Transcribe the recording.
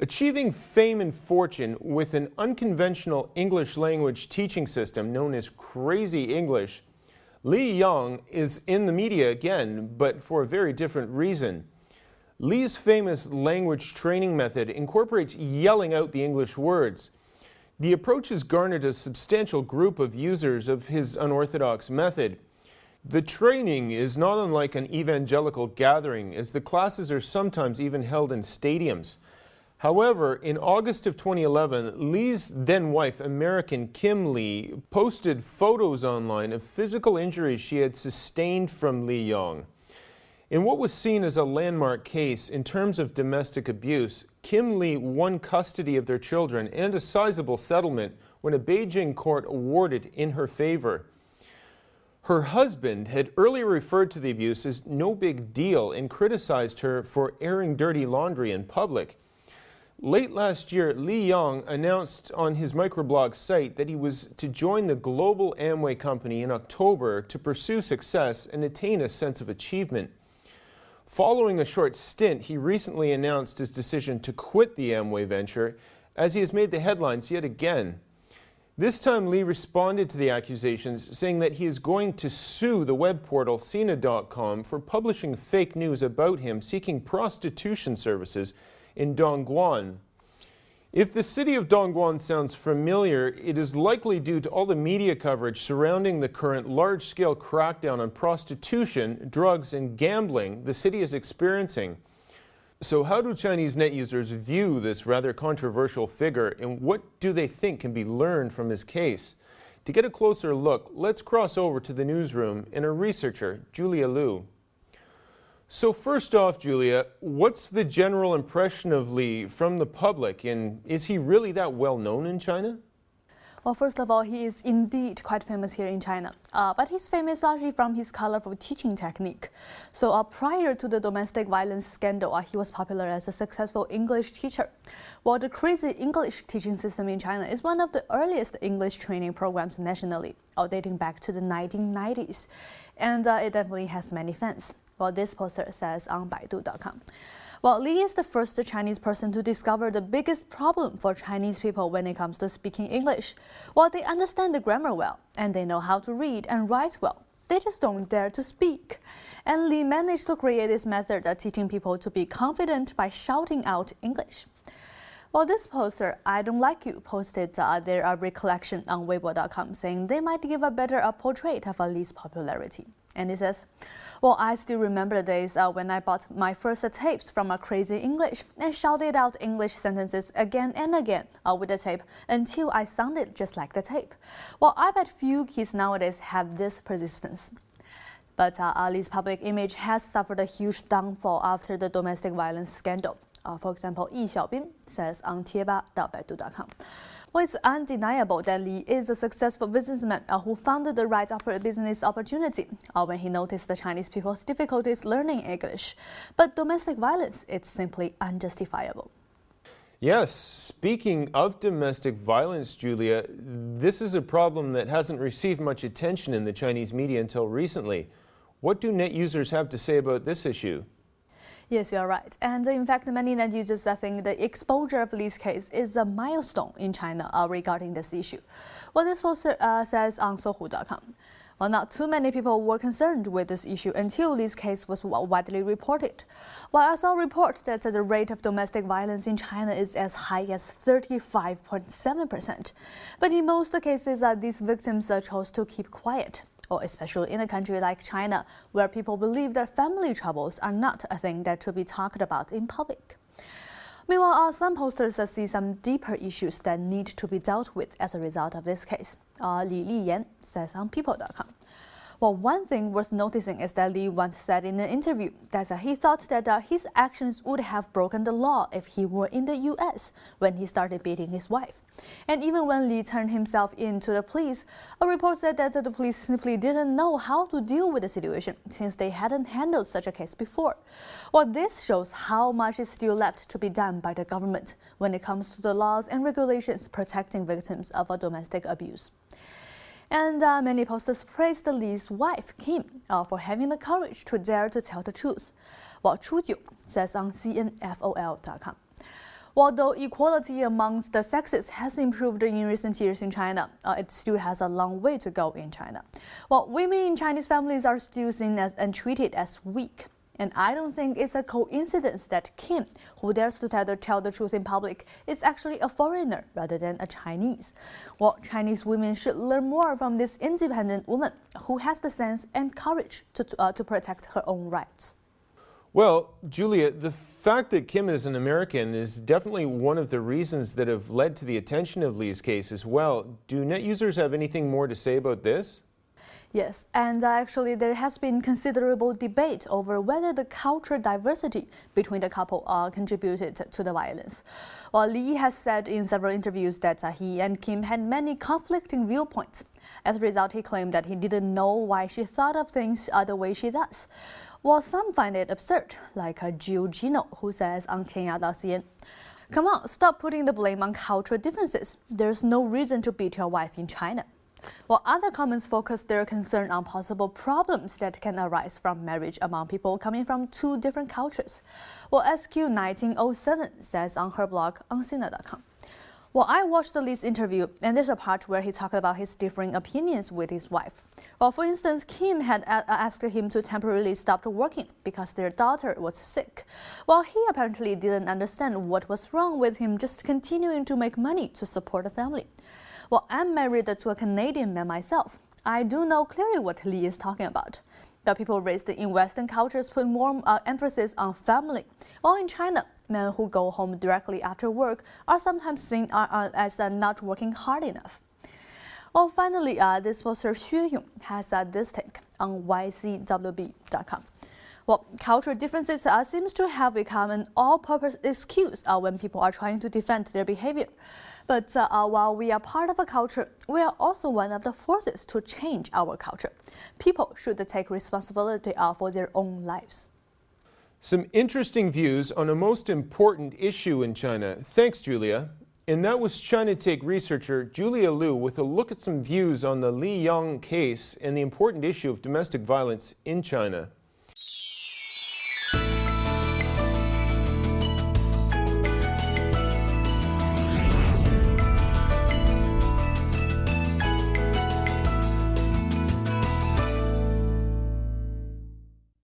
Achieving fame and fortune with an unconventional English language teaching system known as Crazy English, Li Yang is in the media again, but for a very different reason. Li's famous language training method incorporates yelling out the English words. The approach has garnered a substantial group of users of his unorthodox method. The training is not unlike an evangelical gathering, as the classes are sometimes even held in stadiums. However, in August of 2011, Li's then-wife, American Kim Li, posted photos online of physical injuries she had sustained from Li Yang. In what was seen as a landmark case in terms of domestic abuse, Kim Li won custody of their children and a sizable settlement when a Beijing court awarded in her favor. Her husband had earlier referred to the abuse as no big deal and criticized her for airing dirty laundry in public. Late last year, Li Yang announced on his microblog site that he was to join the global Amway company in October to pursue success and attain a sense of achievement. Following a short stint, he recently announced his decision to quit the Amway venture, as he has made the headlines yet again. This time, Li responded to the accusations, saying that he is going to sue the web portal Sina.com for publishing fake news about him seeking prostitution services in Dongguan. If the city of Dongguan sounds familiar, it is likely due to all the media coverage surrounding the current large-scale crackdown on prostitution, drugs, and gambling the city is experiencing. So how do Chinese net users view this rather controversial figure, and what do they think can be learned from his case? To get a closer look, let's cross over to the newsroom and our researcher, Julia Liu. So first off, Julia, what's the general impression of Li from the public, and is he really that well known in China? Well, first of all, he is indeed quite famous here in China, but he's famous largely from his colorful teaching technique. So prior to the domestic violence scandal, he was popular as a successful English teacher. Well, the Crazy English teaching system in China is one of the earliest English training programs nationally, dating back to the 1990s, and it definitely has many fans. Well, this poster says on Baidu.com. Well, Li is the first Chinese person to discover the biggest problem for Chinese people when it comes to speaking English. Well, they understand the grammar well, and they know how to read and write well. They just don't dare to speak. And Li managed to create this method of teaching people to be confident by shouting out English. Well, this poster, I Don't Like You, posted their recollection on Weibo.com, saying they might give a better portrait of Li's popularity. And it says, well, I still remember the days when I bought my first tapes from a Crazy English and shouted out English sentences again and again with the tape until I sounded just like the tape. Well, I bet few kids nowadays have this persistence. But Li's public image has suffered a huge downfall after the domestic violence scandal. For example, Yi Xiaobin says on Tieba.baidu.com. Well, it's undeniable that Li is a successful businessman who found the right business opportunity when he noticed the Chinese people's difficulties learning English. But domestic violence, it's simply unjustifiable. Yes, speaking of domestic violence, Julia, this is a problem that hasn't received much attention in the Chinese media until recently. What do net users have to say about this issue? Yes, you're right. And in fact, many net users think the exposure of Li's case is a milestone in China regarding this issue. Well, this poster says on Sohu.com. Well, not too many people were concerned with this issue until Li's case was widely reported. Well, I saw a report that the rate of domestic violence in China is as high as 35.7%. But in most cases, these victims chose to keep quiet. Especially in a country like China, where people believe that family troubles are not a thing that to be talked about in public. Meanwhile, some posters see some deeper issues that need to be dealt with as a result of this case. Li Liyan says on People.com. Well, one thing worth noticing is that Li once said in an interview that he thought that his actions would have broken the law if he were in the US when he started beating his wife. And even when Li turned himself in to the police, a report said that the police simply didn't know how to deal with the situation since they hadn't handled such a case before. Well, this shows how much is still left to be done by the government when it comes to the laws and regulations protecting victims of domestic abuse. And many posters praised Li's wife, Kim, for having the courage to dare to tell the truth. While Chu Jiu says on CNFOL.com. Although equality amongst the sexes has improved in recent years in China, it still has a long way to go in China. Well, women in Chinese families are still seen as and treated as weak. And I don't think it's a coincidence that Kim, who dares to tell the truth in public, is actually a foreigner rather than a Chinese. Well, Chinese women should learn more from this independent woman who has the sense and courage to protect her own rights. Well, Julia, the fact that Kim is an American is definitely one of the reasons that have led to the attention of Lee's case as well. Do net users have anything more to say about this? Yes, and actually there has been considerable debate over whether the cultural diversity between the couple contributed to the violence. Well, Lee has said in several interviews that he and Kim had many conflicting viewpoints. As a result, he claimed that he didn't know why she thought of things the way she does. While some find it absurd, like Jill Gino, who says on Kenya.cn, "Come on, stop putting the blame on cultural differences. There's no reason to beat your wife in China." While other comments focus their concern on possible problems that can arise from marriage among people coming from two different cultures. Well, SQ1907 says on her blog on Sina.com. Well, I watched Lee's interview, and there's a part where he talked about his differing opinions with his wife. Well, for instance, Kim had asked him to temporarily stop working because their daughter was sick. Well, he apparently didn't understand what was wrong with him just continuing to make money to support the family. Well, I'm married to a Canadian man myself. I do know clearly what Lee is talking about. The people raised in Western cultures put more emphasis on family. While in China, men who go home directly after work are sometimes seen as not working hard enough. Well, finally, this poster Xue Yong has this take on ycwb.com. Well, cultural differences seems to have become an all-purpose excuse when people are trying to defend their behavior. But while we are part of a culture, we are also one of the forces to change our culture. People should take responsibility for their own lives. Some interesting views on a most important issue in China. Thanks, Julia. And that was China Take researcher Julia Liu with a look at some views on the Li Yang case and the important issue of domestic violence in China.